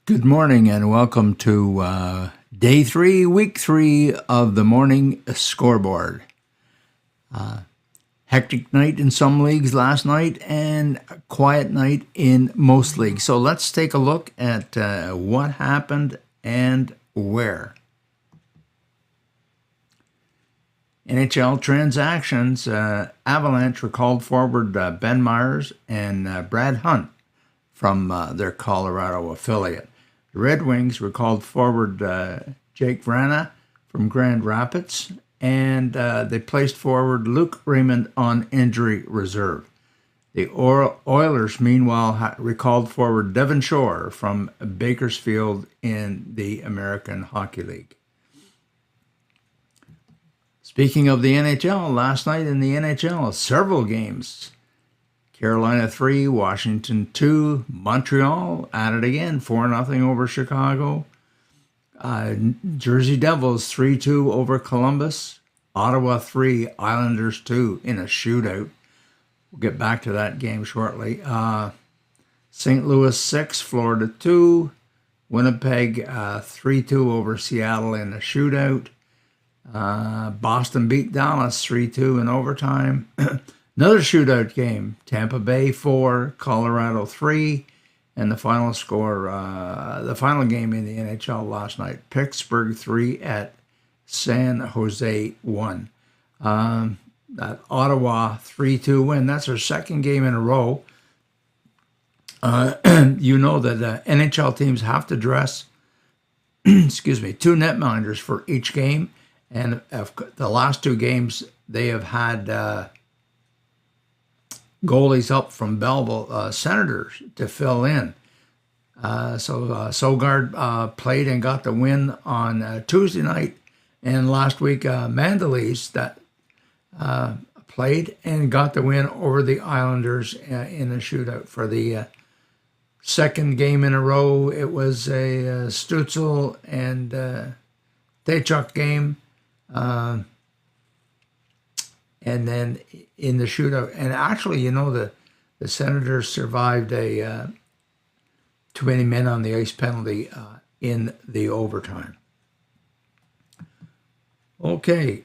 Good morning and welcome to day 3, week 3 of the Morning Scoreboard. Hectic night in some leagues last night and a quiet night in most leagues. So let's take a look at what happened and where. NHL transactions, Avalanche recalled forward Ben Myers and Brad Hunt from their Colorado affiliate. The Red Wings recalled forward Jake Vrana from Grand Rapids, and they placed forward Luke Raymond on injury reserve. The Oilers, meanwhile, recalled forward Devon Shore from Bakersfield in the American Hockey League. Speaking of the NHL, last night in the NHL, several games. Carolina 3, Washington 2, Montreal at it again, 4-0 over Chicago. Jersey Devils 3-2 over Columbus. Ottawa 3, Islanders 2 in a shootout. We'll get back to that game shortly. St. Louis 6, Florida 2. Winnipeg 3-2 over Seattle in a shootout. Boston beat Dallas 3-2 in overtime. Another shootout game, Tampa Bay 4, Colorado 3, and the final score, the final game in the NHL last night, Pittsburgh 3 at San Jose 1. That Ottawa 3-2 win, that's our second game in a row. You know that NHL teams have to dress, two netminders for each game, and the last two games they have had goalies up from Belleville Senators to fill in. So Sogard played and got the win on Tuesday night, and last week Mandalese that played and got the win over the Islanders in a shootout. For the second game in a row, it was a Stützle and Tkachuk game. And then in the shootout, and actually, you know, the Senators survived a too many men on the ice penalty in the overtime. Okay,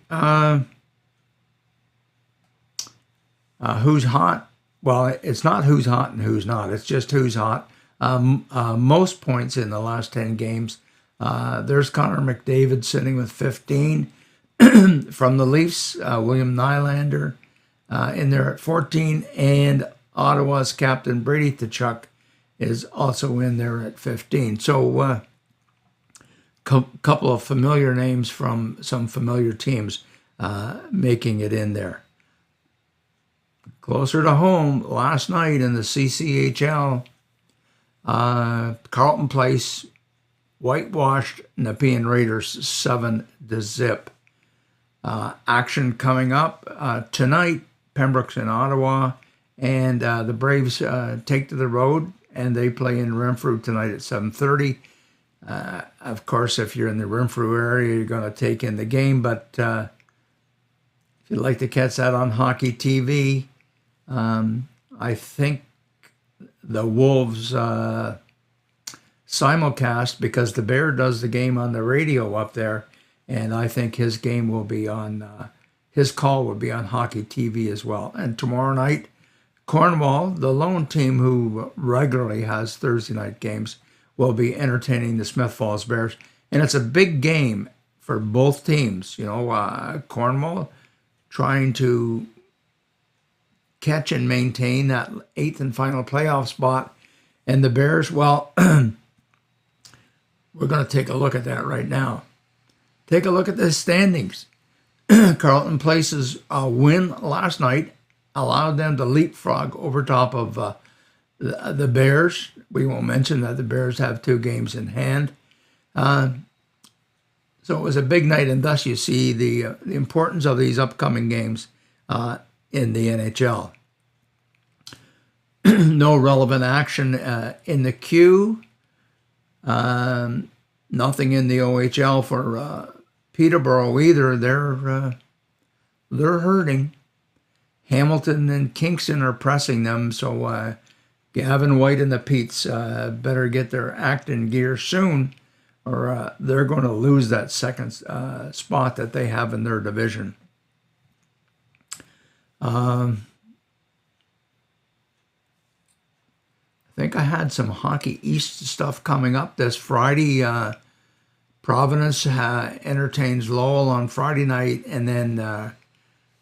who's hot? Well, it's not who's hot and who's not. It's just who's hot. Most points in the last 10 games. There's Connor McDavid sitting with 15. From the Leafs, William Nylander in there at 14, and Ottawa's captain Brady Tkachuk is also in there at 15. So couple of familiar names from some familiar teams making it in there. Closer to home, last night in the CCHL, Carleton Place whitewashed Nepean Raiders 7-0. Action coming up tonight, Pembroke's in Ottawa, and the Braves take to the road, and they play in Renfrew tonight at 7:30. Of course, if you're in the Renfrew area, you're going to take in the game, but if you'd like to catch that on Hockey TV, I think the Wolves simulcast, because the Bear does the game on the radio up there, and I think his game will be on, his call will be on Hockey TV as well. And tomorrow night, Cornwall, the lone team who regularly has Thursday night games, will be entertaining the Smith Falls Bears. And it's a big game for both teams. You know, Cornwall trying to catch and maintain that 8th and final playoff spot. And the Bears, well, we're going to take a look at that right now. Take a look at the standings. Carleton Place's win last night allowed them to leapfrog over top of the Bears. We won't mention that the Bears have 2 games in hand. So it was a big night, and thus you see the importance of these upcoming games in the NHL. No relevant action in the queue. Nothing in the OHL for Peterborough either. They're hurting. Hamilton and Kingston are pressing them, so Gavin White and the Peets better get their act in gear soon, or they're going to lose that second spot that they have in their division. I think I had some Hockey East stuff coming up this Friday. Providence entertains Lowell on Friday night and then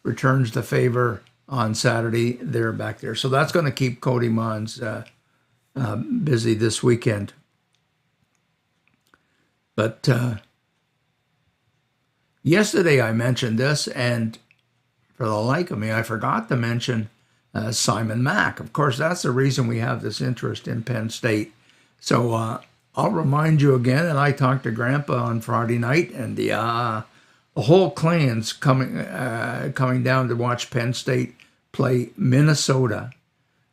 returns the favor on Saturday. They're back there. So that's going to keep Cody Mons busy this weekend. But yesterday I mentioned this, and for the like of me, I forgot to mention Simon Mack. Of course, that's the reason we have this interest in Penn State. So I'll remind you again, and I talked to Grandpa on Friday night, and the whole clan's coming down to watch Penn State play Minnesota.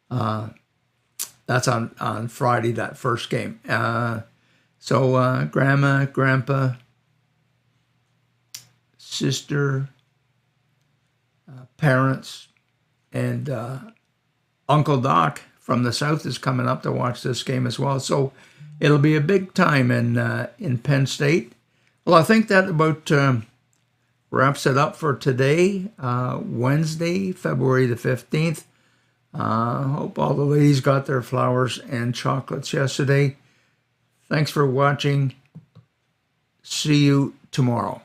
That's on Friday, that first game. So Grandma, Grandpa, sister, parents, and Uncle Doc from the South is coming up to watch this game as well. So it'll be a big time in Penn State. Well, I think that about wraps it up for today, Wednesday, February the 15th. Hope all the ladies got their flowers and chocolates yesterday. Thanks for watching. See you tomorrow.